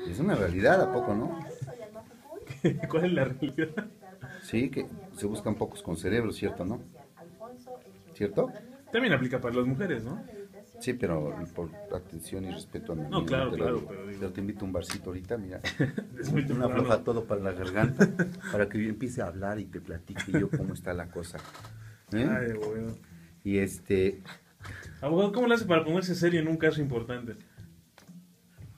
Es una realidad, ¿a poco no? ¿Cuál es la realidad? Sí, que se buscan pocos con cerebro, ¿cierto, no? ¿Cierto? También aplica para las mujeres, ¿no? Sí, pero por atención y respeto a mi No, amigo no claro, te lo claro, digo. pero Pero digo, te invito a un barcito ahorita, mira. es muy Una afloja temprano. todo para la garganta, para que yo empiece a hablar y te platique yo cómo está la cosa. ¿Eh? Ay, bueno. Y Abogado, ¿cómo le hace para ponerse serio en un caso importante?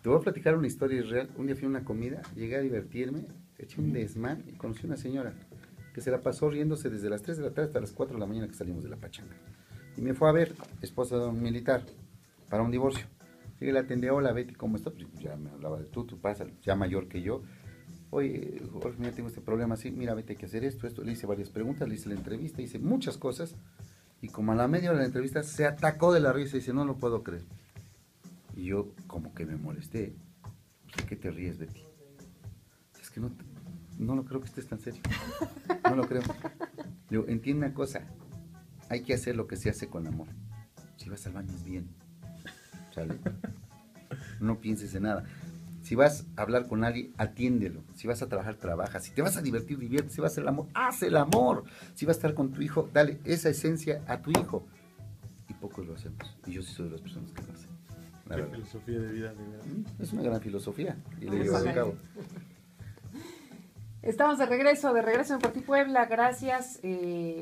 te voy a platicar una historia real. Un día fui a una comida, llegué a divertirme, eché un desmán y conocí una señora que se la pasó riéndose desde las 3 de la tarde hasta las 4 de la mañana que salimos de la pachanga. Y me fue a ver, esposa de un militar, para un divorcio. Llegué, la atendí, hola Betty, ¿cómo estás? Pues ya me hablaba de tú pasa, ya mayor que yo. Oye, Jorge, mira, tengo este problema así, mira, Betty, hay que hacer esto, esto. Le hice varias preguntas, le hice la entrevista, hice muchas cosas. Y como a la media hora de la entrevista se atacó de la risa y dice, no lo puedo creer. Y yo como que me molesté. ¿De qué te ríes, Betty? Es que no lo creo que estés tan serio. No lo creo. Digo, entiende una cosa, hay que hacer lo que se hace con amor. Si vas al baño es bien, ¿sale? No pienses en nada. Si vas a hablar con alguien, atiéndelo. Si vas a trabajar, trabaja. Si te vas a divertir, divierte. Si vas a hacer el amor, haz el amor. Si vas a estar con tu hijo, dale esa esencia a tu hijo. Y pocos lo hacemos. Y yo sí soy de las personas que lo hacen. La Qué verdad. filosofía de vida, de verdad. Es una gran filosofía. Y le Me llevo a parece. cabo. Estamos de regreso en Por Ti Puebla. Gracias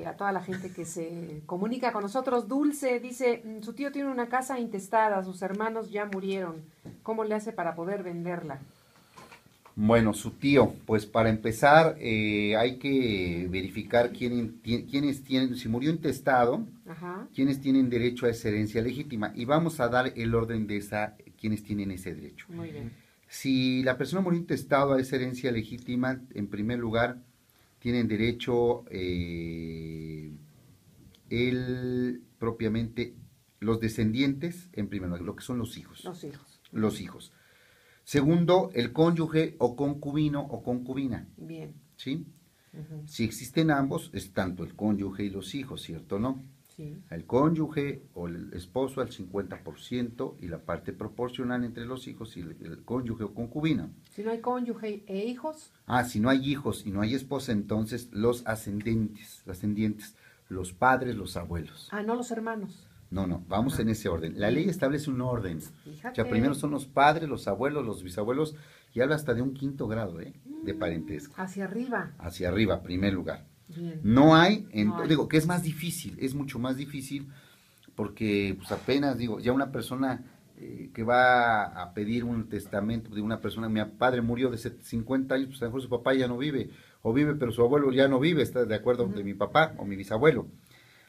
a toda la gente que se comunica con nosotros. Dulce dice, su tío tiene una casa intestada, sus hermanos ya murieron. ¿Cómo le hace para poder venderla? Bueno, su tío, pues para empezar hay que verificar quiénes tienen, si murió intestado, Ajá, quiénes tienen derecho a esa herencia legítima. Y vamos a dar el orden de quiénes tienen ese derecho. muy bien. Si la persona murió intestado a esa herencia legítima, en primer lugar, tienen derecho él propiamente, los descendientes, en primer lugar, lo que son los hijos. Los hijos. Los hijos. Segundo, el cónyuge o concubino o concubina, Bien. ¿sí? Ujú, Si existen ambos, es tanto el cónyuge y los hijos, ¿cierto o no? sí. El cónyuge o el esposo al 50% y la parte proporcional entre los hijos y el cónyuge o concubina. Si no hay cónyuge e hijos, Ah, si no hay hijos y no hay esposa, entonces los ascendientes, los padres, los abuelos. no los hermanos. No, vamos en ese orden. La ley establece un orden. O sea, Fíjate. primero son los padres, los abuelos, los bisabuelos, y habla hasta de un quinto grado, de parentesco. Hacia arriba. Hacia arriba, primer lugar. Bien. No hay, No hay. digo, que es más difícil, es mucho más difícil, porque pues apenas, digo, ya una persona que va a pedir un testamento de una persona, mi padre murió de 50 años, pues a lo mejor su papá ya no vive, o vive, pero su abuelo ya no vive, está de acuerdo de mi papá o mi bisabuelo.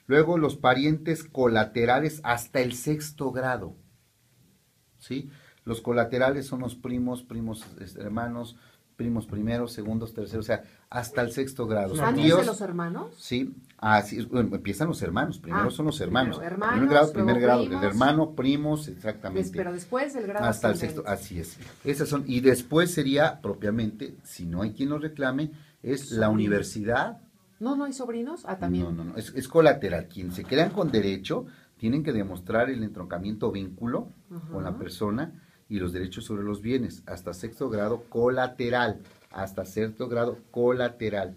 Luego los parientes colaterales hasta el sexto grado, ¿sí? Los colaterales son los primos, hermanos, primos primeros, segundos, terceros, o sea, hasta el sexto grado. Antes ¿Antes Tíos, de los hermanos? sí, así, bueno, empiezan los hermanos, primero son los hermanos. Primero hermanos, Primer luego grado, primos. el hermano, primos, exactamente. Pero después del grado Hasta el ascendente. sexto, así es. Esas son, y después sería propiamente, si no hay quien lo reclame, es la Sobrinos. universidad. No hay sobrinos. También. No, es colateral. Quienes se crean con derecho tienen que demostrar el entroncamiento o vínculo con la persona y los derechos sobre los bienes, hasta sexto grado colateral, hasta sexto grado colateral.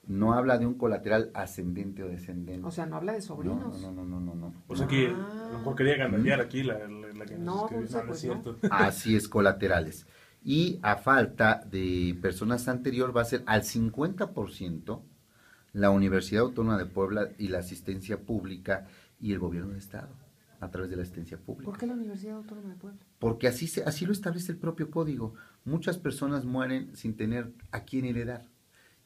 No habla de un colateral ascendente o descendente. O sea, no habla de sobrinos. No. O sea que a lo mejor quería gandallear aquí la que No, nos escribió. Dulce, No, no es pues cierto. Así es, colaterales. Y a falta de personas anterior va a ser al 50% la Universidad Autónoma de Puebla y la asistencia pública y el gobierno de Estado a través de la asistencia pública. ¿Por qué la Universidad Autónoma de Puebla? Porque así lo establece el propio código. Muchas personas mueren sin tener a quién heredar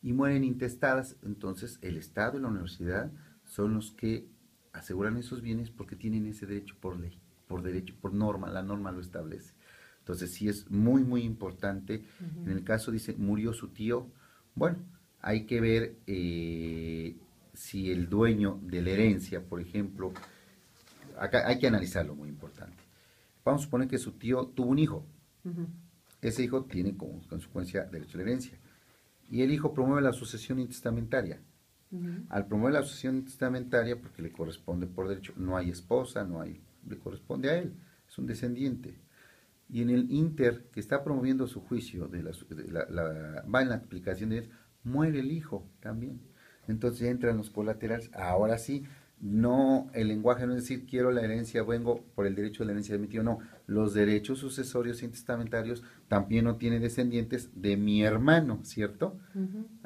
y mueren intestadas. Entonces el Estado y la universidad son los que aseguran esos bienes porque tienen ese derecho por ley, por derecho, por norma. La norma lo establece. Entonces sí es muy, muy importante. En el caso dice, murió su tío. Bueno, hay que ver si el dueño de la herencia, por ejemplo, acá hay que analizarlo, muy importante. Vamos a suponer que su tío tuvo un hijo. Ese hijo tiene como consecuencia derecho a la herencia. Y el hijo promueve la sucesión intestamentaria. Al promover la sucesión intestamentaria, porque le corresponde por derecho, no hay esposa, le corresponde a él, es un descendiente. y en el inter que está promoviendo su juicio, va en la aplicación de él, muere el hijo también. Entonces ya entran los colaterales. Ahora sí, no, el lenguaje no es decir quiero la herencia, vengo por el derecho de la herencia de mi tío, no. Los derechos sucesorios y testamentarios también no tiene descendientes de mi hermano, ¿cierto?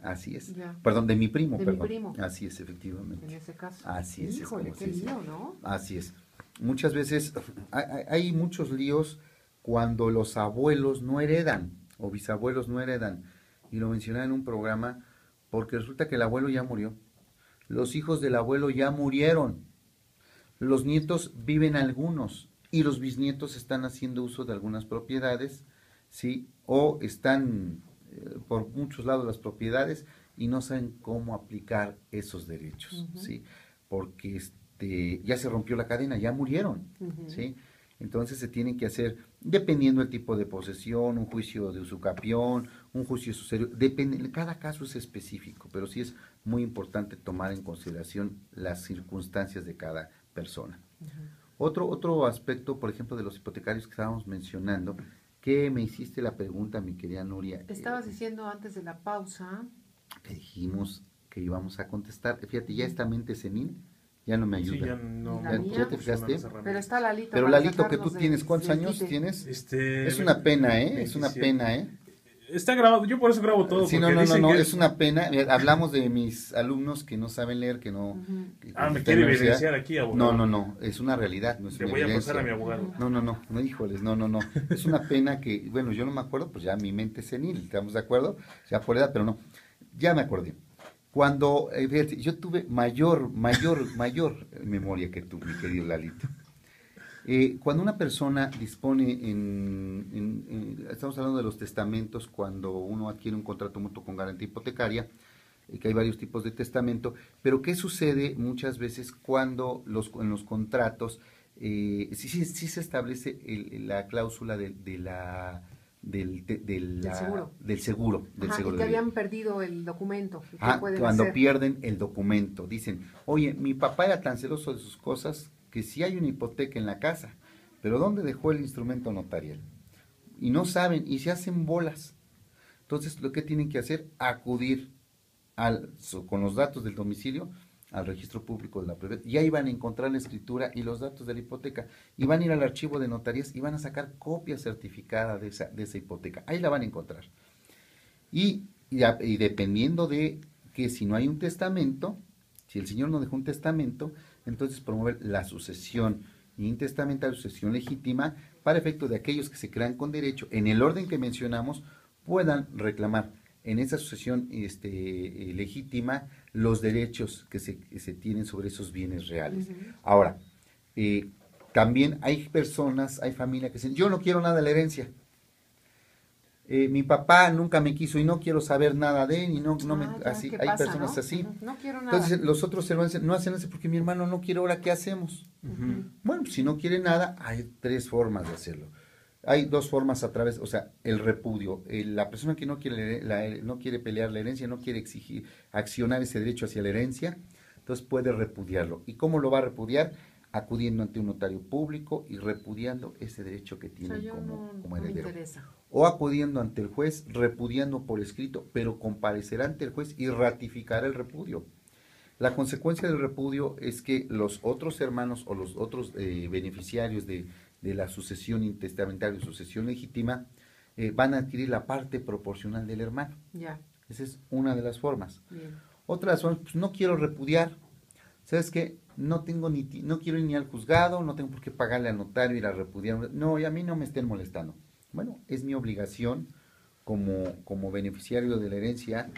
Así es. Ya. Perdón, de mi primo, De mi perdón. primo. Así es, efectivamente. En ese caso. Así es. Híjole, como qué se dice. lío, ¿no? Así es. Muchas veces hay muchos líos cuando los abuelos no heredan o bisabuelos no heredan. Y lo mencionaba en un programa porque resulta que el abuelo ya murió. Los hijos del abuelo ya murieron. Los nietos viven algunos y los bisnietos están haciendo uso de algunas propiedades, ¿sí? O están por muchos lados las propiedades y no saben cómo aplicar esos derechos, ¿sí? Porque ya se rompió la cadena, ya murieron, ¿sí? Entonces se tienen que hacer, dependiendo del tipo de posesión, un juicio de usucapión, un juicio sucesorio, depende, cada caso es específico, pero sí es muy importante tomar en consideración las circunstancias de cada persona. Otro aspecto, por ejemplo, de los hipotecarios que estábamos mencionando, que me hiciste la pregunta, mi querida Nuria. Estabas diciendo antes de la pausa. Que dijimos que íbamos a contestar. Fíjate, ya esta mente senil ya no me ayuda. Sí, ya no. ¿Ya te fijaste? Pero está Lalito. Pero para Lalito, que tú sacarnos tienes, ¿cuántos del años quite. tienes? Este, Es una pena, ¿eh? 27. Es una pena, ¿eh? Está grabado, yo por eso grabo todo. Sí, porque no, dicen que es una pena. Hablamos de mis alumnos que no saben leer, que no... que me están quiere en la universidad. evidenciar aquí, abogado. No, es una realidad, no es Le una voy a evidencia. pasar a mi abogado. No, híjoles, no. Es una pena que, bueno, yo no me acuerdo, pues ya mi mente es senil, ¿estamos de acuerdo? O sea, por edad, pero no. Ya me acordé. Cuando, fíjate, yo tuve mayor memoria que tú, mi querido Lalito. Cuando una persona dispone estamos hablando de los testamentos, cuando uno adquiere un contrato mutuo con garantía hipotecaria, que hay varios tipos de testamento, pero ¿qué sucede muchas veces cuando en los contratos sí se establece la cláusula del seguro? Y que habían perdido el documento. ¿Qué pueden Cuando hacer? pierden el documento, dicen, oye, mi papá era tan celoso de sus cosas que sí hay una hipoteca en la casa, pero ¿dónde dejó el instrumento notarial? Y no saben, y se hacen bolas. Entonces, lo que tienen que hacer, acudir con los datos del domicilio al registro público de la propiedad, y ahí van a encontrar la escritura y los datos de la hipoteca, y van a ir al archivo de notarías y van a sacar copia certificada de esa hipoteca. Ahí la van a encontrar. Y dependiendo de que si no hay un testamento, si el señor no dejó un testamento, entonces promover la sucesión intestamentaria, sucesión legítima, para efecto de aquellos que se crean con derecho, en el orden que mencionamos, puedan reclamar en esa sucesión legítima los derechos que se tienen sobre esos bienes reales. Ahora, también hay personas, hay familias que dicen, yo no quiero nada de la herencia. Mi papá nunca me quiso y no quiero saber nada de él y así, hay pasa, personas ¿no? así. No quiero nada. Entonces los otros hermanos dicen, no hacen eso porque mi hermano no quiere, ahora ¿qué hacemos? Bueno, si no quiere nada, hay 3 formas de hacerlo. Hay 2 formas a través, o sea, el repudio. La persona que no quiere pelear la herencia, no quiere accionar ese derecho hacia la herencia, entonces puede repudiarlo. ¿Y cómo lo va a repudiar? Acudiendo ante un notario público y repudiando ese derecho que tiene como heredero. O acudiendo ante el juez, repudiando por escrito, pero comparecerá ante el juez y ratificará el repudio. La consecuencia del repudio es que los otros hermanos o los otros beneficiarios de la sucesión intestamentaria o sucesión legítima van a adquirir la parte proporcional del hermano. Ya. Esa es una de las formas. Bien. Otra forma, pues no quiero repudiar. ¿Sabes qué? No quiero ir ni al juzgado, no tengo por qué pagarle al notario y ir a repudiar. No, y a mí no me estén molestando. Bueno, es mi obligación como beneficiario de la herencia,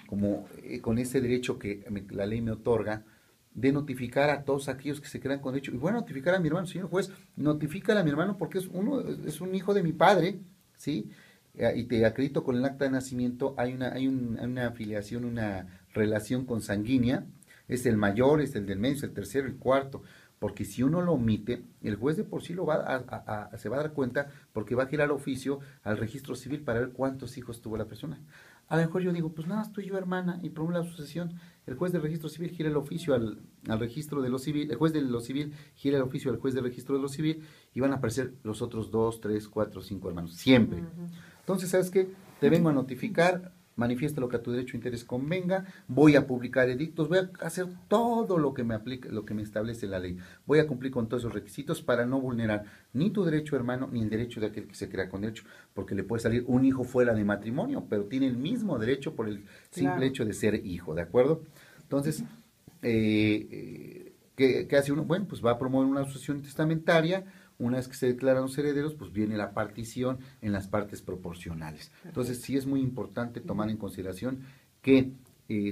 con ese derecho que la ley me otorga, de notificar a todos aquellos que se quedan con derecho. Y voy a notificar a mi hermano, señor juez, notifícale a mi hermano porque es un hijo de mi padre, ¿sí? Y te acredito con el acta de nacimiento, hay una afiliación, una relación consanguínea, es el mayor, es el del medio, es el tercero, el cuarto. porque si uno lo omite, el juez de por sí lo va se va a dar cuenta porque va a girar oficio al registro civil para ver cuántos hijos tuvo la persona. A lo mejor yo digo, pues nada, estoy yo hermana y promueve la sucesión, el juez del registro civil gira el oficio al registro de lo civil, el juez de lo civil gira el oficio al juez del registro de lo civil y van a aparecer los otros 2, 3, 4, 5 hermanos, siempre. Entonces, ¿sabes qué? Te vengo a notificar, manifiesta lo que a tu derecho e interés convenga, voy a publicar edictos, voy a hacer todo lo que me aplica, lo que me establece la ley. Voy a cumplir con todos esos requisitos para no vulnerar ni tu derecho, hermano, ni el derecho de aquel que se crea con derecho, porque le puede salir un hijo fuera de matrimonio, pero tiene el mismo derecho por el simple hecho de ser hijo, ¿de acuerdo? Entonces, ¿qué hace uno? Bueno, pues va a promover una sucesión testamentaria. Una vez que se declaran los herederos, pues viene la partición en las partes proporcionales. Entonces, sí es muy importante tomar en consideración que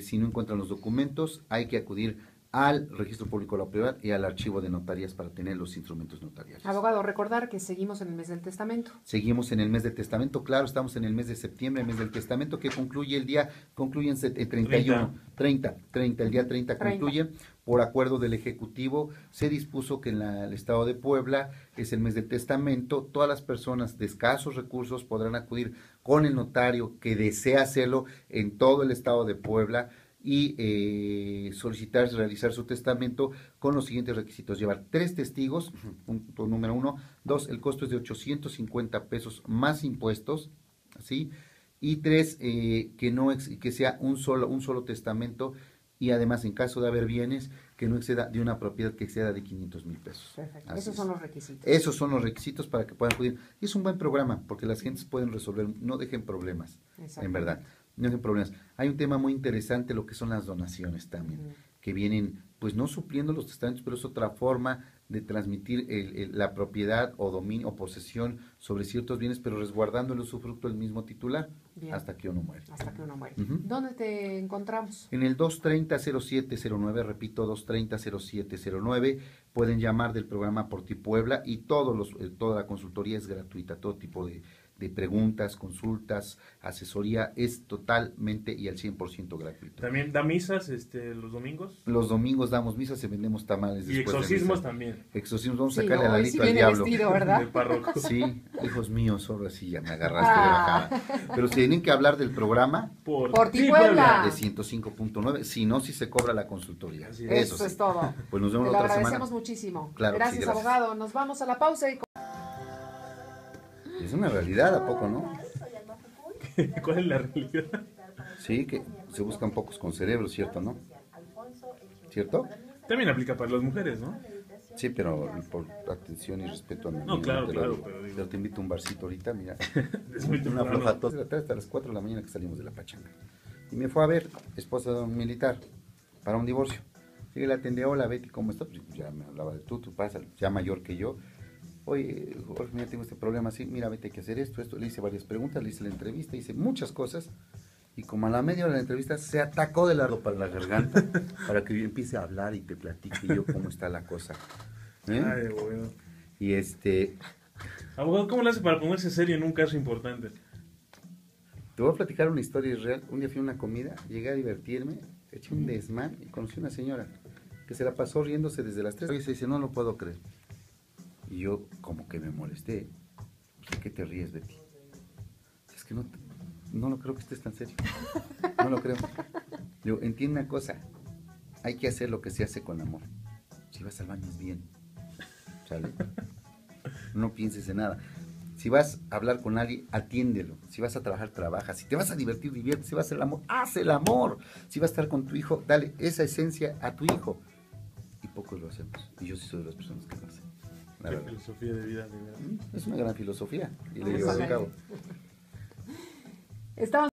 si no encuentran los documentos, hay que acudir al Registro Público de la Propiedad y al Archivo de Notarías para tener los instrumentos notariales. Abogado, recordar que seguimos en el mes del testamento. Seguimos en el mes del testamento, claro, estamos en el mes de septiembre, el mes del testamento, que concluye el día, concluye en 30, el día 30 concluye. Por acuerdo del Ejecutivo, se dispuso que en el Estado de Puebla es el mes del testamento. Todas las personas de escasos recursos podrán acudir con el notario que desea hacerlo en todo el Estado de Puebla y solicitar realizar su testamento con los siguientes requisitos: llevar 3 testigos, punto número 1, 2, el costo es de 850 pesos más impuestos, ¿sí? Y 3, que sea un solo testamento, y además en caso de haber bienes que no exceda de una propiedad que exceda de 500,000 pesos. Perfecto. Esos son los requisitos. Esos son los requisitos para que puedan acudir. Y es un buen programa porque las gentes pueden resolver, no dejen problemas, en verdad. No dejen problemas. Hay un tema muy interesante, lo que son las donaciones también, que vienen, pues no supliendo los testamentos, pero es otra forma de transmitir la propiedad o dominio o posesión sobre ciertos bienes, pero resguardando el usufructo del mismo titular. Bien. Hasta que uno muere. Hasta que uno muere. ¿Dónde te encontramos? En el 230-0709, repito, 230-0709, pueden llamar del programa Por Ti Puebla y toda la consultoría es gratuita, todo tipo de preguntas, consultas, asesoría, es totalmente y al 100% gratuito. ¿También da misas los domingos? Los domingos damos misas y vendemos tamales. Y exorcismos también. Exorcismos, vamos a sacarle a la lista al diablo. Vestido, ¿verdad? De párroco. Sí, hijos míos, ahora sí ya me agarraste de bajada. Pero si tienen que hablar del programa Por Ti Puebla de 105.9, si no, si se cobra la consultoría. Eso es todo. Pues nos vemos Te la lo otra agradecemos semana. muchísimo. Claro, gracias, sí, gracias, abogado. Nos vamos a la pausa y... Es una realidad, ¿a poco no? ¿Cuál es la realidad? Sí, que se buscan pocos con cerebro, ¿cierto, no? ¿Cierto? También aplica para las mujeres, ¿no? Sí, pero por atención y respeto a mi No, claro, pero digo... Yo te invito a un barcito ahorita, mira. Es muy Una temprano. floja tos de la tarde hasta las 4 de la mañana que salimos de la pachanga. Y me fue a ver, esposa de un militar, para un divorcio. Y le atendí, hola Betty, ¿cómo estás? Pues ya me hablaba de tú pásale, ya mayor que yo. Oye, Jorge, mira, tengo este problema así, mira, Betty, hay que hacer esto. Le hice varias preguntas, le hice la entrevista, hice muchas cosas. Y como a la media hora de la entrevista se atacó de largo para la garganta para que yo empiece a hablar y te platique yo cómo está la cosa. Ay, bueno. Y Abogado, ¿cómo le hace para ponerse serio en un caso importante? Te voy a platicar una historia real. Un día fui a una comida, llegué a divertirme, eché un desmán y conocí a una señora que se la pasó riéndose desde las 3 y se dice, no lo puedo creer. Y yo como que me molesté. ¿De qué te ríes, Betty? Es que no lo creo que estés tan serio. No lo creo. Digo, entiende una cosa, hay que hacer lo que se hace con amor. Si vas al baño es bien. ¿Sale? No pienses en nada. Si vas a hablar con alguien, atiéndelo. Si vas a trabajar, trabaja. Si te vas a divertir, divierte. Si vas a hacer el amor, haz el amor. Si vas a estar con tu hijo, dale esa esencia a tu hijo. Y pocos lo hacemos. Y yo sí soy de las personas que lo hacen. Qué filosofía de vida, de verdad. Es una gran filosofía. Y le llevo a cabo. Estamos